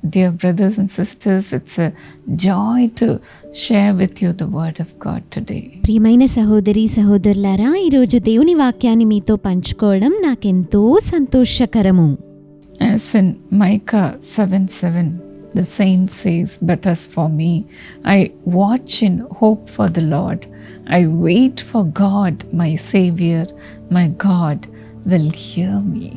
Dear brothers and sisters, it's a joy to share with you the word of God today. ప్రియమైన సహోదరి సహోదరులారా, ఈరోజు దేవుని వాక్యాన్ని మీతో పంచుకోవడం నాకెంతో సంతోషకరము. As in Micah 7:7, the saint says, "But as for me, I watch in hope for the Lord. I wait for God, my Savior. My God will hear me."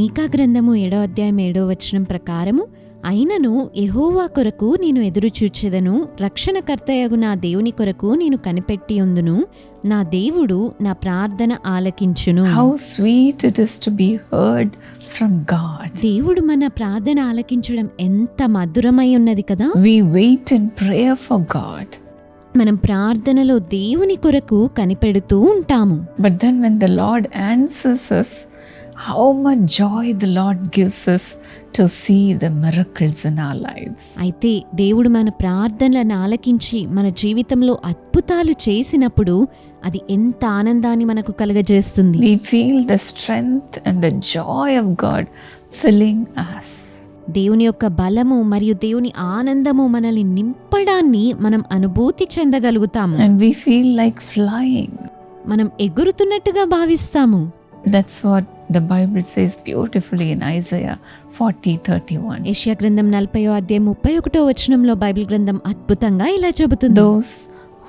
మీకా గ్రంథము 7వ అధ్యాయం 7వ వచనం ప్రకారము, అయినను యెహోవా కొరకు నేను ఎదురు చూచెదను, రక్షణకర్తయగు నా దేవుని కొరకు నేను కనిపెట్టి ఉందును, నా దేవుడు నా ప్రార్థన ఆలకించును. How sweet it is to be heard from God. దేవుడు మన ప్రార్థన ఆలకించడం ఎంత మధురమై ఉన్నది కదా. We wait in prayer for God. మనం ప్రార్థనలో దేవుని కొరకు కనిపెడుతూ ఉంటాము. But then when the Lord answers us, how much joy the Lord gives us to see the miracles in our lives. అయితే దేవుడు మన ప్రార్థనలను ఆలకించి మన జీవితంలో అద్భుతాలు చేసినప్పుడు అది ఎంత ఆనందాన్ని మనకు కలుగజేస్తుంది. We feel the strength and the joy of God filling us. దేవుని యొక్క బలము మరియు దేవుని ఆనందము మనల్ని నింపడాన్ని మనం అనుభూతి చెందగలుగుతాము. And we feel like flying. మనం ఎగురుతున్నట్టుగా భావిస్తాము. That's what the Bible says beautifully in Isaiah 40:31. యెషయా గ్రంథం 40వ అధ్యాయం 31వ వచనంలో బైబిల్ గ్రంథం అద్భుతంగా ఇలా చెబుతుంది. Those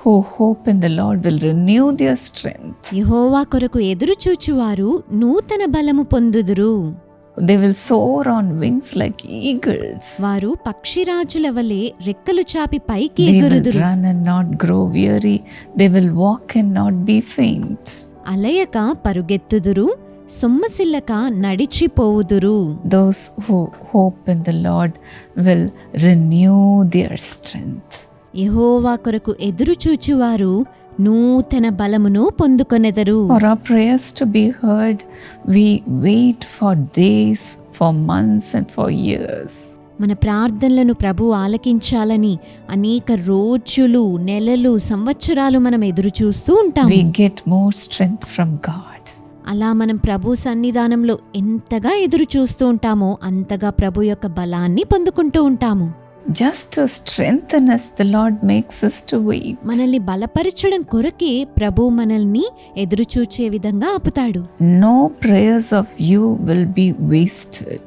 who hope in the Lord will renew their strength. యెహోవా కొరకు ఎదురు చూచువారు నూతన బలము పొందుదురు. They will soar on wings like eagles. వారు పక్షిరాజుల వలె రెక్కలు చాపి పైకి They will ఎగురుదురు. run and not grow weary. They will walk and not be faint. అలయక పరుగెత్తుదురు, సొమ్మసిల్లక నడిచిపోవుదురు. Those who hope in the Lord will renew their strength. యెహోవా కొరకు ఎదురు చూచువారు నూతన బలమును పొందుకొనెదరు. For our prayers to be heard, we wait for days, for months and for years. మన ప్రార్థనలను ప్రభు ఆలకించాలని అనేక రోజులు, నెలలు, సంవత్సరాలు మనం ఎదురు చూస్తూ ఉంటాము. We get more strength from God. అలా మనం ప్రభు సన్నిధానంలో ఎంతగా ఎదురు చూస్తూ ఉంటామో అంతగా ప్రభు యొక్క బలాన్ని పొందుకుంటూ ఉంటాము. Just to strengthen us, the Lord makes us to wait. మనల్ని బలపరచడం కొరకే ప్రభు మనల్ని ఎదురు చూచే విధంగా ఆపుతాడు. No prayers of you will be wasted.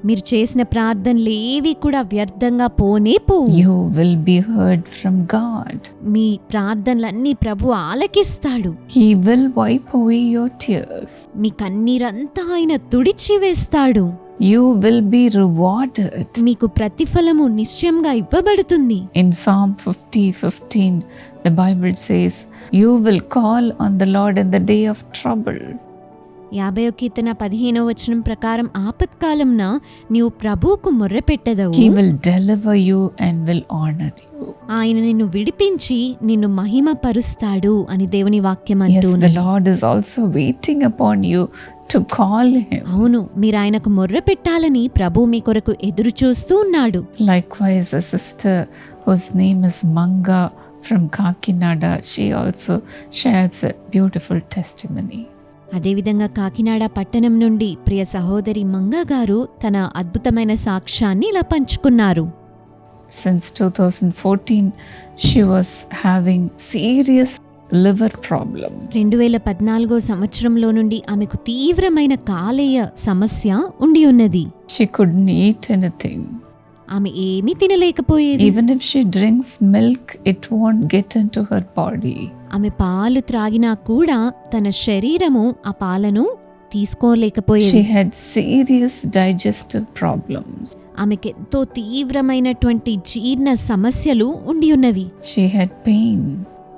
మీరు చేసిన ప్రార్థనలు ఏవి కూడా వ్యర్థంగా పోనే పోవు. You will be heard from God. మీ ప్రార్థనలన్నీ ప్రభు ఆలకిస్తాడు. He will wipe away your tears. మీ కన్నీరంతా ఆయన తుడిచి వేస్తాడు. You will be rewarded. మీకు ప్రతిఫలము నిశ్చయంగా ఇవ్వబడుతుంది. In Psalm 50:15, the Bible says, "You will call on the Lord in the day of trouble." 50వ కీర్తన 15వ వచనం ప్రకారం ఆపత్కాలంన నీవు ప్రభువుకు మొర్రపెట్టెదవు. He will deliver you and will honor you. ఆయన నిన్ను విడిపించి నిన్ను మహిమ పరుస్తాడు అని దేవుని వాక్యం Yes, అంటూనే. the Lord is also waiting upon you to call him. అవును, మీరు ఆయనకు మొర్ర పెట్టాలని ప్రభు మీ కొరకు ఎదురు చూస్తూ ఉన్నాడు. Likewise, a sister whose name is Manga from Kakinada, she also shares a beautiful testimony. అదేవిధంగా కాకినాడ పట్టణం నుండి ప్రియ సహోదరి మంగా గారు తన అద్భుతమైన సాక్ష్యాన్ని ఇలా పంచుకున్నారు. Since 2014, she was having serious liver problem. 2014 సంవత్సరంలో నుండి ఆమెకు తీవ్రమైన కాలేయ సమస్య ఉండి ఉన్నది. She couldn't eat anything. ఆమె ఏమీ తినలేకపోయేది. Even if she drinks milk, it won't get into her body. ఆమె పాలు త్రాగినా కూడా తన శరీరము ఆ పాలను తీసుకోలేకపోయేది. She had serious digestive problems. ఆమెకెంతో తీవ్రమైనటువంటి జీర్ణ సమస్యలు ఉండి ఉన్నవి. She had pain.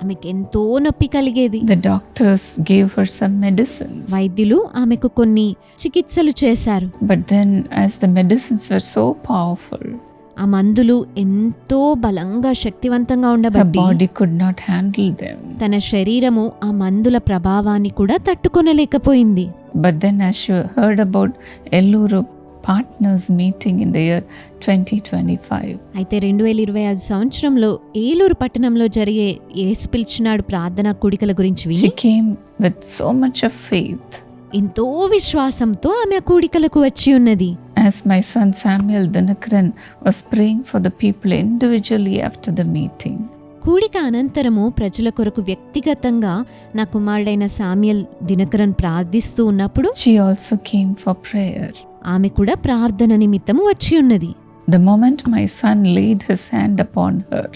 ఆమెకెంతో నొప్పి కలిగేది. The doctors gave her some medicines. వైద్యులు ఆమెకు కొన్ని చికిత్సలు చేశారు. But then, as the medicines were so powerful, ఆ మందులు ఎంతో బలంగా శక్తివంతంగా her ఉండబట్టి body could not handle them. తన శరీరము ఆ మందుల ప్రభావాన్ని కూడా తట్టుకొనలేకపోయింది. But then, as she heard about Elluru partners meeting in the year 2025, అయితే 2025 సంవత్సరంలో ఏలూరు పట్టణంలో జరిగే యేసు పిలిచినాడు ప్రార్థనా కూడికల గురించి she విని came with so much of faith. ఎంతో విశ్వాసంతో ఆమె ఆ కూడికలకు వచ్చి ఉన్నది. as my son Samuel Dinakaran was praying for the people individually after the meeting, కూడిక అనంతరము ప్రజల కొరకు వ్యక్తిగతంగా నా కుమారుడైన సామ్యల్ దినకరన్ ప్రార్థిస్తూ ఉన్నప్పుడు she also came for prayer. ఆమె కూడా ప్రార్థన నిమిత్తము వచ్చి ఉన్నది. The moment my son laid his hand upon her,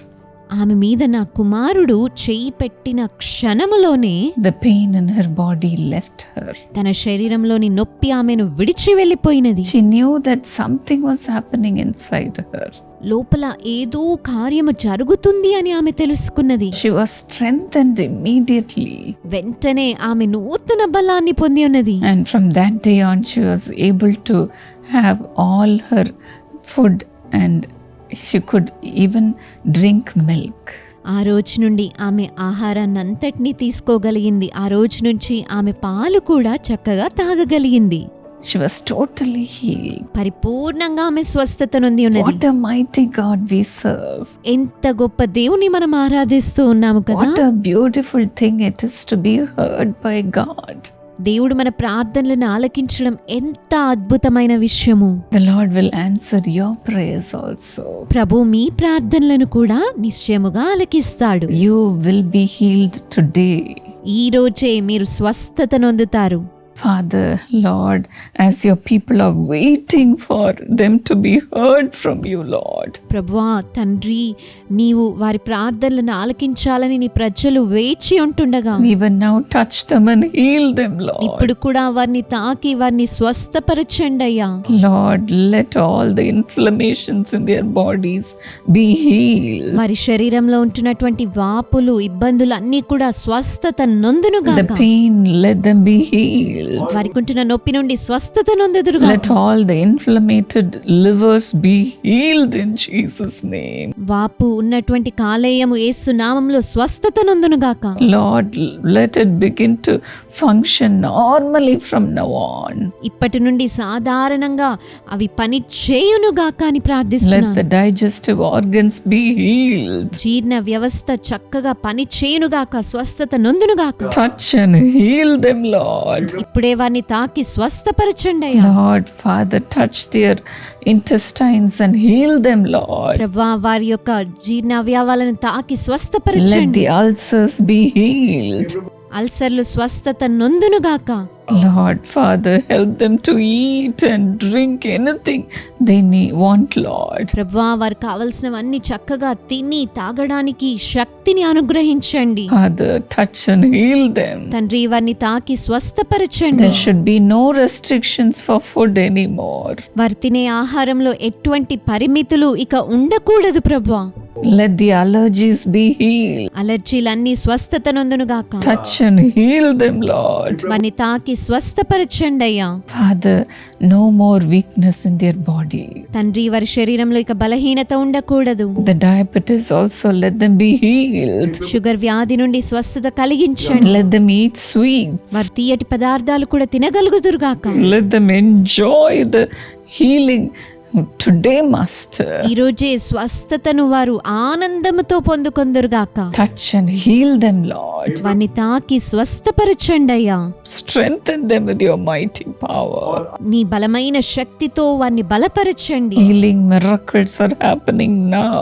ఆమె మీద నా కుమారుడు చెయ్యి పెట్టిన క్షణములోనే the pain in her body left her. తన శరీరంలోని నొప్పి ఆమెను విడిచి వెళ్ళిపోయినది. She knew that something was happening inside her. లోపల ఏదో కార్యము జరుగుతుంది అని ఆమె తెలుసుకున్నది. She was strengthened immediately. వెంటనే ఆమె నూతన బలాన్ని పొంది ఉన్నది. And from that day on, she was able to have all her food and she could even drink milk. ఆ రోజు నుండి ఆమె ఆహారాన్ని అంతటినీ తీసుకోగలిగింది. ఆ రోజు నుంచి ఆమె పాలు కూడా చక్కగా తాగగలిగింది. She was totally healed. పరిపూర్ణంగా ఆమె స్వస్థత నొంది ఉన్నది. What a mighty God we serve. ఎంత గొప్ప దేవుని మనం ఆరాధిస్తూ ఉన్నాము కదా. What a beautiful thing it is to be heard by God. దేవుడు మన ప్రార్థనలను ఆలకించడం ఎంత అద్భుతమైన విషయము. The Lord will answer your prayers also. ప్రభు మీ ప్రార్థనలను కూడా నిశ్చయముగా ఆలకిస్తాడు. You will be healed today. ఈ రోజే మీరు స్వస్థత నొందుతారు. Father, Lord, as your people are waiting for them to be heard from you, Lord. ప్రభువా తండ్రి, నీవు వారి ప్రార్థనలను ఆలకించాలని నీ ప్రజలు వేచి ఉంటుండగా Even now touch them and heal them, Lord. ఇప్పుడు కూడా వారిని తాకి వారిని స్వస్థపరచండి అయ్యా. Lord, let all the inflammations in their bodies be healed. వారి శరీరంలో ఉంటున్నటువంటి వాపులు ఇబ్బందులు అన్నీ కూడా స్వస్థత నొందునుగా. The pain, let them be healed. వారికి ఉంటున్న నొప్పి నుండి స్వస్థత నొందుదురుగా. Let all the inflamed livers be healed in Jesus' name. వాపు ఉన్నటువంటి కాలేయము యేసు నామములో స్వస్థత నొందునుగాక. Lord, let it begin to function normally from now on. ఇప్పటి నుండి సాధారణంగా అవి పని చేయునుగాక అని Let ప్రార్థిస్తున్నాను. the digestive organs be healed. జీర్ణ వ్యవస్థ చక్కగా పని చేయునుగాక, స్వస్థత నొందునుగాక. Touch and heal them, Lord. ఇప్పుడే వారిని తాకి స్వస్థపరచండి అయ్యా. Lord, Father, touch their intestines and heal them, Lord. ప్రభువా వారి యొక్క జీర్ణ అవయవాలను తాకి Let స్వస్థపరచండి. the ulcers be healed. అల్సర్లు స్వస్థత నొందునుగాక. Lord, Father, help them to eat and drink anything they want, Lord. ప్రభువా వారికి కావలసినవన్నీ చక్కగా తిని తాగడానికి శక్తిని అనుగ్రహించండి. Father, touch and heal them. తండ్రి వారిని తాకి స్వస్థపరచండి. There should be no restrictions for food anymore. వారు తినే ఆహారంలో ఎటువంటి పరిమితులు ఇక ఉండకూడదు ప్రభువా. Let the allergies be healed. అలర్జీలన్నీ స్వస్థత నొందునుగాక. Touch and heal them, Lord. వారిని తాకి స్వస్థపరచండి అయ్యా. Father, no more weakness in their body. తండ్రి వారి శరీరంలో ఇక బలహీనత ఉండకూడదు. The diabetes also, let them be healed. Sugar వ్యాధి నుండి స్వస్థత కలిగించండి. Let them eat sweets. వారి తీయటి పదార్థాలు కూడా తినగలుగుదురుగాక. Let them enjoy the healing today, Master. ఈ రోజే స్వస్థతను వారు ఆనందముతో పొందుకొందురుగాక. Touch and heal them, Lord. వారిని తాకి స్వస్థపరచండి అయ్యా. Strengthen them with your mighty power. నీ బలమైన శక్తితో వారిని బలపరచండి. Healing miracles are happening now.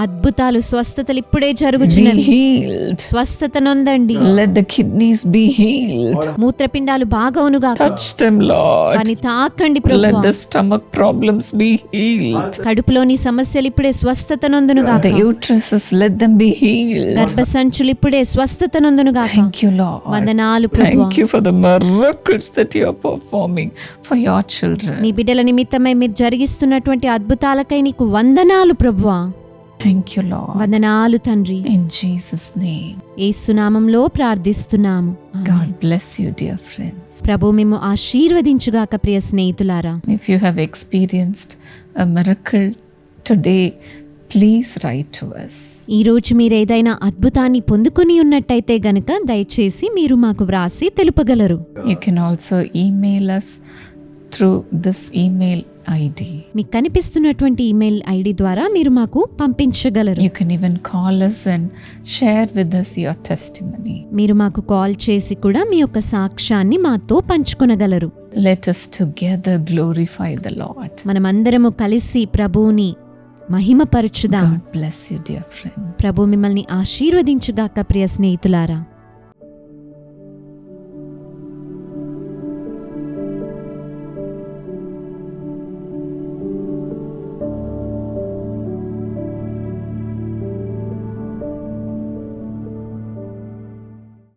అద్భుతాలు స్వస్థతలు ఇప్పుడే Be జరుగుతున్నవి. healed. స్వస్థత నొందండి. Let the kidneys be healed. మూత్రపిండాలు బాగవునుగాక. Touch them, Lord. వారిని తాకండి Let ప్రభువా. the stomach problems be healed. కడుపులోని సమస్యలు ఇప్పుడే స్వస్థత నొందునుగాక. The uteruses, let them be healed. గర్భసంచులు ఇప్పుడే స్వస్థత నొందునుగాక. Thank you, Lord. వందనాలు ప్రభువా. Thank you for the miracles that you are performing for your children. నీ బిడ్డల నిమిత్తమై మీరు జరిగిస్తున్నటువంటి అద్భుతాలకై నీకు వందనాలు ప్రభువా. Thank you, Lord. వందనాలు తండ్రి. In Jesus' name. యేసు నామములో ప్రార్థిస్తున్నాము. God bless you, dear friends. ప్రభు మేము ఆశీర్వదించుగాక ప్రియ స్నేహితులారా. If you have experienced a miracle today, please write to us. ఈ రోజు మీరు ఏదైనా అద్భుతాన్ని పొందుకొని ఉన్నట్టయితే గనక దయచేసి మీరు మాకు వ్రాసి తెలుపగలరు. You can also email us through this email ID. మీకు కనిపిస్తున్నటువంటి ఈమెయిల్ ఐడి ద్వారా మీరు మాకు పంపించగలరు. You can even call us and share with us your testimony. మీరు మాకు కాల్ చేసి కూడా మీ యొక్క సాక్ష్యాన్ని మాతో పంచుకొనగలరు. Let us together glorify the Lord. మనమందరము కలిసి ప్రభువుని మహిమపరచుదాం. God bless you, dear friend. ప్రభు మిమ్మల్ని ఆశీర్వదించుగాక ప్రియ స్నేహితులారా.